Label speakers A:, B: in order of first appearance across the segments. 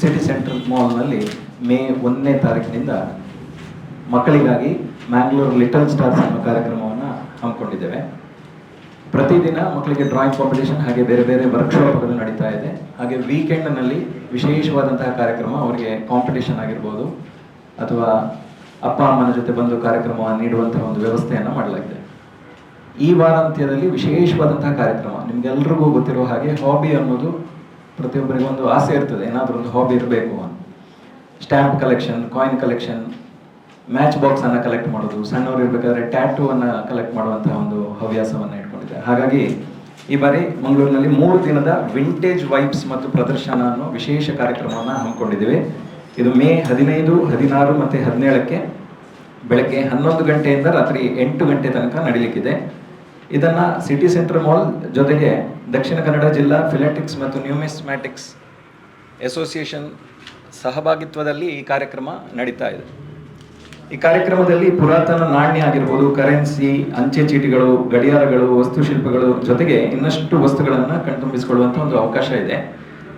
A: City central ಮಾಲ್ನಲ್ಲಿ May 1ನೇ ತಾರೀಕಿನಿಂದ ಮಕ್ಕಳಿಗಾಗಿ Mangalore little stars ಅನ್ನೋ ಕಾರ್ಯಕ್ರಮವನ್ನು ಹಮ್ಮಿಕೊಂಡಿದ್ದೇವೆ. ಪ್ರತಿದಿನ ಮಕ್ಕಳಿಗೆ ಡ್ರಾಯಿಂಗ್ ಕಾಂಪಿಟೇಷನ್ ಹಾಗೆ ಬೇರೆ ಬೇರೆ ವರ್ಕ್ಶಾಪ್ಗಳು ನಡೀತಾ ಇದೆ. ಹಾಗೆ ವೀಕೆಂಡ್ನಲ್ಲಿ ವಿಶೇಷವಾದಂತಹ ಕಾರ್ಯಕ್ರಮ, ಅವರಿಗೆ ಕಾಂಪಿಟೇಷನ್ ಆಗಿರ್ಬೋದು ಅಥವಾ ಅಪ್ಪ ಅಮ್ಮನ ಜೊತೆ ಬಂದು ಕಾರ್ಯಕ್ರಮವನ್ನು ನೀಡುವಂತಹ ಒಂದು ವ್ಯವಸ್ಥೆಯನ್ನು ಮಾಡಲಾಗಿದೆ. ಈ ವಾರಾಂತ್ಯದಲ್ಲಿ ವಿಶೇಷವಾದಂತಹ ಕಾರ್ಯಕ್ರಮ, ನಿಮ್ಗೆಲ್ರಿಗೂ ಗೊತ್ತಿರೋ ಹಾಗೆ ಹಾಬಿ ಅನ್ನೋದು ಪ್ರತಿಯೊಬ್ಬರಿಗೂ ಒಂದು ಆಸೆ ಇರ್ತದೆ, ಏನಾದರೂ ಒಂದು ಹಾಬಿ ಇರಬೇಕು ಅಂತ. Stamp collection, coin collection, match box ಅನ್ನು ಕಲೆಕ್ಟ್ ಮಾಡೋದು, ಸಣ್ಣವರು ಇರಬೇಕಾದ್ರೆ ಟ್ಯಾಟೂ ಅನ್ನು ಕಲೆಕ್ಟ್ ಮಾಡುವಂತಹ ಒಂದು ಹವ್ಯಾಸವನ್ನು ಇಟ್ಕೊಂಡಿದೆ. ಹಾಗಾಗಿ ಈ ಬಾರಿ ಮಂಗಳೂರಿನಲ್ಲಿ 3 ದಿನದ ವಿಂಟೇಜ್ ವೈಬ್ಸ್ ಮತ್ತು ಪ್ರದರ್ಶನ ಅನ್ನೋ ವಿಶೇಷ ಕಾರ್ಯಕ್ರಮವನ್ನು ಹಮ್ಮಿಕೊಂಡಿದ್ದೇವೆ. ಇದು ಮೇ 15, 16 ಮತ್ತು 17ಕ್ಕೆ ಬೆಳಗ್ಗೆ 11 ಗಂಟೆಯಿಂದ ರಾತ್ರಿ 8 ಗಂಟೆ ತನಕ ನಡೀಲಿಕ್ಕಿದೆ. ಇದನ್ನು ಸಿಟಿ ಸೆಂಟ್ರಲ್ ಮಾಲ್ ಜೊತೆಗೆ ದಕ್ಷಿಣ ಕನ್ನಡ ಜಿಲ್ಲಾ ಫಿಲೆಟಿಕ್ಸ್ ಮತ್ತು ನ್ಯೂಮಿಸ್ಮ್ಯಾಟಿಕ್ಸ್ ಅಸೋಸಿಯೇಷನ್ ಸಹಭಾಗಿತ್ವದಲ್ಲಿ ಈ ಕಾರ್ಯಕ್ರಮ ನಡೀತಾ ಇದೆ. ಈ ಕಾರ್ಯಕ್ರಮದಲ್ಲಿ ಪುರಾತನ ನಾಣ್ಯ ಆಗಿರ್ಬೋದು, ಕರೆನ್ಸಿ, ಅಂಚೆ ಚೀಟಿಗಳು, ಗಡಿಯಾರಗಳು, ವಸ್ತುಶಿಲ್ಪಗಳು ಜೊತೆಗೆ ಇನ್ನಷ್ಟು ವಸ್ತುಗಳನ್ನು ಕಣ್ತುಂಬಿಸಿಕೊಳ್ಳುವಂಥ ಒಂದು ಅವಕಾಶ ಇದೆ.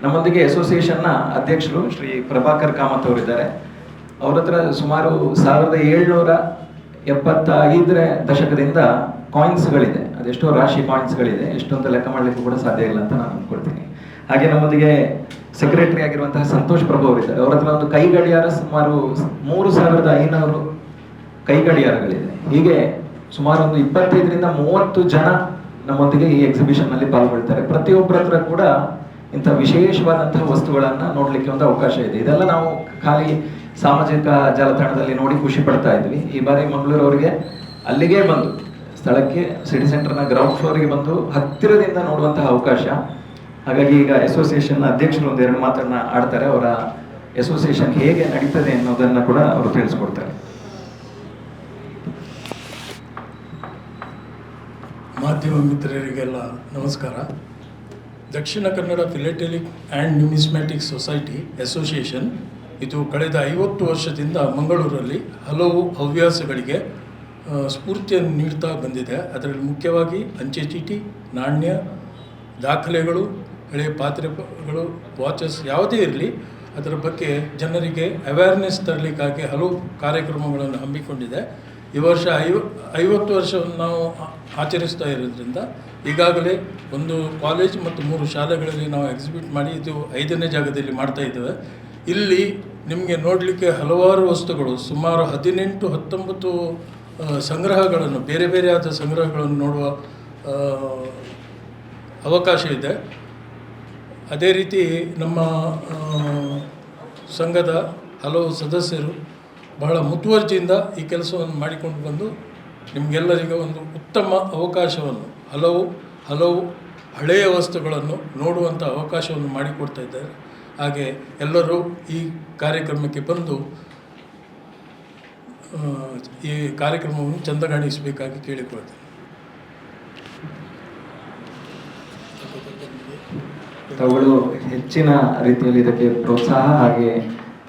A: ನಮ್ಮೊಂದಿಗೆ ಅಸೋಸಿಯೇಷನ್ನ ಅಧ್ಯಕ್ಷರು ಶ್ರೀ ಪ್ರಭಾಕರ್ ಕಾಮತ್ ಅವರಿದ್ದಾರೆ. ಅವ್ರ ಹತ್ರ ಸುಮಾರು 1775ರ ದಶಕದಿಂದ ಕಾಯಿನ್ಸ್ಗಳಿದೆ. ಅದೆಷ್ಟೋ ರಾಶಿ ಕಾಯಿನ್ಸ್ಗಳಿದೆ, ಎಷ್ಟೊಂದು ಲೆಕ್ಕ ಮಾಡಲಿಕ್ಕೂ ಕೂಡ ಸಾಧ್ಯ ಇಲ್ಲ ಅಂತ ನಾನು ಅಂದ್ಕೊಳ್ತೀನಿ. ಹಾಗೆ ನಮ್ಮೊಂದಿಗೆ ಸೆಕ್ರೆಟರಿ ಆಗಿರುವಂತಹ ಸಂತೋಷ್ ಪ್ರಭು ಅವರಿದ್ದಾರೆ. ಅವರ ಹತ್ರ ಒಂದು ಕೈ ಗಡಿಯಾರ ಸುಮಾರು 3500 ಕೈ ಗಡಿಯಾರಗಳಿದೆ. ಹೀಗೆ ಸುಮಾರು ಒಂದು 25ರಿಂದ 30 ಜನ ನಮ್ಮೊಂದಿಗೆ ಈ ಎಕ್ಸಿಬಿಷನ್ ನಲ್ಲಿ ಪಾಲ್ಗೊಳ್ತಾರೆ. ಪ್ರತಿಯೊಬ್ಬರ ಹತ್ರ ಕೂಡ ಇಂಥ ವಿಶೇಷವಾದಂತಹ ವಸ್ತುಗಳನ್ನು ನೋಡ್ಲಿಕ್ಕೆ ಒಂದು ಅವಕಾಶ ಇದೆ. ಇದೆಲ್ಲ ನಾವು ಖಾಲಿ ಸಾಮಾಜಿಕ ಜಾಲತಾಣದಲ್ಲಿ ನೋಡಿ ಖುಷಿ ಪಡ್ತಾ ಇದ್ವಿ. ಈ ಬಾರಿ ಮಂಗಳೂರವರಿಗೆ ಅಲ್ಲಿಗೆ ಬಂದು ಸ್ಥಳಕ್ಕೆ ಸಿಟಿ ಸೆಂಟರ್ನ ಗ್ರೌಂಡ್ ಫ್ಲೋರ್ಗೆ ಬಂದು ಹತ್ತಿರದಿಂದ ನೋಡುವಂತಹ ಅವಕಾಶ. ಹಾಗಾಗಿ ಈಗ ಅಸೋಸಿಯೇಷನ್ ಅಧ್ಯಕ್ಷರು 1-2 ಮಾತನ್ನ ಆಡ್ತಾರೆ. ಅವರ ಅಸೋಸಿಯೇಷನ್ ಹೇಗೆ ನಡೀತದೆ ಅನ್ನೋದನ್ನ ಕೂಡ ಅವರು ತಿಳಿಸ್ಕೊಡ್ತಾರೆ.
B: ಮಾಧ್ಯಮ ಮಿತ್ರರಿಗೆಲ್ಲ ನಮಸ್ಕಾರ. ದಕ್ಷಿಣ Kannada philatelic and ನ್ಯೂಮಿಸ್ಮ್ಯಾಟಿಕ್ society association ಇದು ಕಳೆದ 50 ವರ್ಷದಿಂದ ಮಂಗಳೂರಲ್ಲಿ ಹಲವು ಹವ್ಯಾಸಗಳಿಗೆ ಸ್ಫೂರ್ತಿಯನ್ನು ನೀಡ್ತಾ ಬಂದಿದೆ. ಅದರಲ್ಲಿ ಮುಖ್ಯವಾಗಿ ಅಂಚೆ ಚೀಟಿ, ನಾಣ್ಯ, ದಾಖಲೆಗಳು, ಹಳೆಯ ಪಾತ್ರೆಗಳು, ವಾಚಸ್ ಯಾವುದೇ ಇರಲಿ ಅದರ ಬಗ್ಗೆ ಜನರಿಗೆ ಅವೇರ್ನೆಸ್ ತರಲಿಕ್ಕಾಗಿ ಹಲವು ಕಾರ್ಯಕ್ರಮಗಳನ್ನು ಹಮ್ಮಿಕೊಂಡಿದೆ. ಈ ವರ್ಷ 50 ವರ್ಷವನ್ನು ನಾವು ಆಚರಿಸ್ತಾ ಇರೋದ್ರಿಂದ ಈಗಾಗಲೇ ಒಂದು ಕಾಲೇಜ್ ಮತ್ತು 3 ಶಾಲೆಗಳಲ್ಲಿ ನಾವು ಎಕ್ಸಿಬಿಟ್ ಮಾಡಿ ಇದು 5ನೇ ಜಾಗದಲ್ಲಿ ಮಾಡ್ತಾ ಇದ್ದೇವೆ. ಇಲ್ಲಿ ನಿಮಗೆ ನೋಡಲಿಕ್ಕೆ ಹಲವಾರು ವಸ್ತುಗಳು, ಸುಮಾರು 18-19 ಸಂಗ್ರಹಗಳನ್ನು, ಬೇರೆ ಬೇರೆಯಾದ ಸಂಗ್ರಹಗಳನ್ನು ನೋಡುವ ಅವಕಾಶ ಇದೆ. ಅದೇ ರೀತಿ ನಮ್ಮ ಸಂಘದ ಹಲವು ಸದಸ್ಯರು ಬಹಳ ಮುತುವರ್ಜಿಯಿಂದ ಈ ಕೆಲಸವನ್ನು ಮಾಡಿಕೊಂಡು ಬಂದು ನಿಮಗೆಲ್ಲರಿಗೂ ಒಂದು ಉತ್ತಮ ಅವಕಾಶವನ್ನು, ಹಲವು ಹಳೆಯ ವಸ್ತುಗಳನ್ನು ನೋಡುವಂಥ ಅವಕಾಶವನ್ನು ಮಾಡಿಕೊಡ್ತಾ ಇದ್ದಾರೆ. ಹಾಗೆ ಎಲ್ಲರೂ ಈ ಕಾರ್ಯಕ್ರಮಕ್ಕೆ ಬಂದು ಈ ಕಾರ್ಯಕ್ರಮವನ್ನು ಚಂದಗಾಣಿಸಬೇಕಾಗಿ ಕೇಳಿಕೊಳ್ತೇನೆ.
A: ತಾವುಗಳು ಹೆಚ್ಚಿನ ರೀತಿಯಲ್ಲಿ ಇದಕ್ಕೆ ಪ್ರೋತ್ಸಾಹ ಹಾಗೆ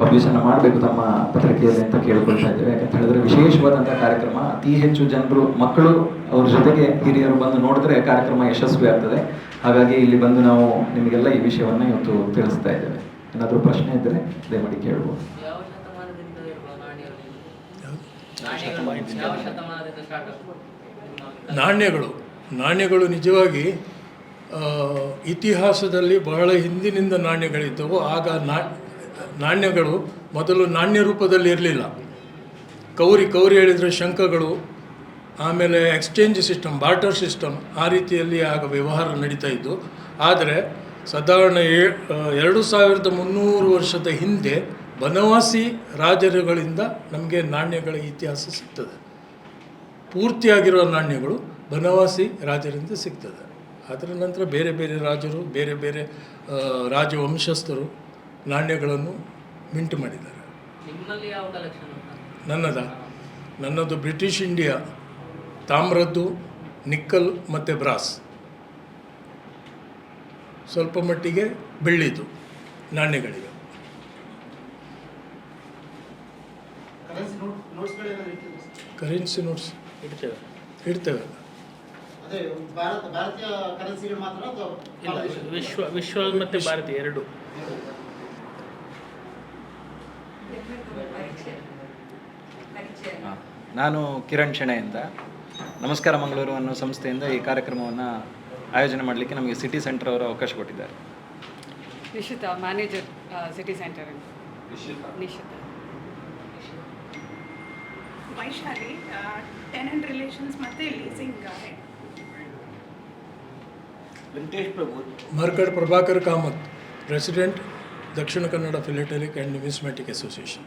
A: ಪಬ್ಲಿಷನ್ನು ಮಾಡಬೇಕು ತಮ್ಮ ಪತ್ರಿಕೆಯಲ್ಲಿ ಅಂತ ಕೇಳ್ಕೊಳ್ತಾ ಇದ್ದೇವೆ. ಯಾಕಂತ ಹೇಳಿದ್ರೆ ವಿಶೇಷವಾದಂಥ ಕಾರ್ಯಕ್ರಮ, ಅತಿ ಹೆಚ್ಚು ಜನರು, ಮಕ್ಕಳು, ಅವ್ರ ಜೊತೆಗೆ ಹಿರಿಯರು ಬಂದು ನೋಡಿದ್ರೆ ಕಾರ್ಯಕ್ರಮ ಯಶಸ್ವಿ ಆಗ್ತದೆ. ಹಾಗಾಗಿ ಇಲ್ಲಿ ಬಂದು ನಾವು ನಿಮಗೆಲ್ಲ ಈ ವಿಷಯವನ್ನು ಇವತ್ತು ತಿಳಿಸ್ತಾ ಇದ್ದೇವೆ. ಏನಾದರೂ ಪ್ರಶ್ನೆ ಇದ್ದರೆ ದಯಮಾಡಿ ಕೇಳ್ಬೋದು.
B: ನಾಣ್ಯಗಳು ನಿಜವಾಗಿ ಇತಿಹಾಸದಲ್ಲಿ ಬಹಳ ಹಿಂದಿನಿಂದ ನಾಣ್ಯಗಳಿದ್ದವು. ಆಗ ನಾಣ್ಯಗಳು ಮೊದಲು ನಾಣ್ಯ ರೂಪದಲ್ಲಿ ಇರಲಿಲ್ಲ. ಕೌರಿ ಹೇಳಿದರೆ ಶಂಖಗಳು, ಆಮೇಲೆ ಎಕ್ಸ್ಚೇಂಜ್ ಸಿಸ್ಟಮ್, ಬಾರ್ಟರ್ ಸಿಸ್ಟಮ್, ಆ ರೀತಿಯಲ್ಲಿ ಆಗ ವ್ಯವಹಾರ ನಡೀತಾ ಇದ್ದು. ಆದರೆ ಸಾಧಾರಣ 2300 ವರ್ಷದ ಹಿಂದೆ ಬನವಾಸಿ ರಾಜರುಗಳಿಂದ ನಮಗೆ ನಾಣ್ಯಗಳ ಇತಿಹಾಸ ಸಿಗ್ತದೆ. ಪೂರ್ತಿಯಾಗಿರುವ ನಾಣ್ಯಗಳು ಬನವಾಸಿ ರಾಜರಿಂದ ಸಿಗ್ತದೆ. ಅದರ ನಂತರ ಬೇರೆ ಬೇರೆ ರಾಜರು, ಬೇರೆ ಬೇರೆ ರಾಜವಂಶಸ್ಥರು ನಾಣ್ಯಗಳನ್ನು ಮಿಂಟ್ ಮಾಡಿದ್ದಾರೆ. ನನ್ನದು ಬ್ರಿಟಿಷ್ ಇಂಡಿಯಾ, ತಾಮ್ರದ್ದು, ನಿಕ್ಕಲ್ ಮತ್ತು ಬ್ರಾಸ್, ಸ್ವಲ್ಪ ಮಟ್ಟಿಗೆ ಬೆಳ್ಳಿದು ನಾಣ್ಯಗಳಿವೆ. ಕರೆನ್ಸಿ ನೋಟ್ಸ್ ಇಡ್ತೇವೆ.
C: ವಿಶ್ವ ಮತ್ತು ಭಾರತೀಯ ಎರಡು.
A: ನಾನು ಕಿರಣ್ ಶೆಣೆಯಿಂದ ನಮಸ್ಕಾರ ಮಂಗಳೂರು ಅನ್ನೋ ಸಂಸ್ಥೆಯಿಂದ ಈ ಕಾರ್ಯಕ್ರಮವನ್ನು ಆಯೋಜನೆ ಮಾಡಲಿಕ್ಕೆ ನಮಗೆ ಸಿಟಿ ಸೆಂಟರ್ ಅವರು ಅವಕಾಶ ಕೊಟ್ಟಿದ್ದಾರೆ.
C: Nishita, manager city centre. Nishita.
D: Vaishali, tenant relations ಮತ್ತು leasing head.
E: Venkatesh Prabhu.
B: Markad Prabhakar Kamath, president Dakshina Kannada philatelic and numismatic association.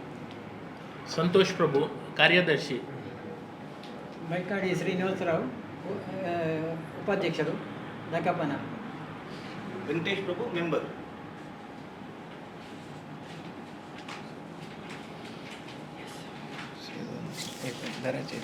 E: Santosh Prabhu, ಕಾರ್ಯದರ್ಶಿ.
F: ಮೈಕಾಡಿ ಶ್ರೀನಿವಾಸರಾವ್, ಉಪಾಧ್ಯಕ್ಷರು, ದಕಪನ.
E: ವೆಂಕಟೇಶ್ ಪ್ರಭು, ಮೆಂಬರ್.
A: ದರಾಜೆ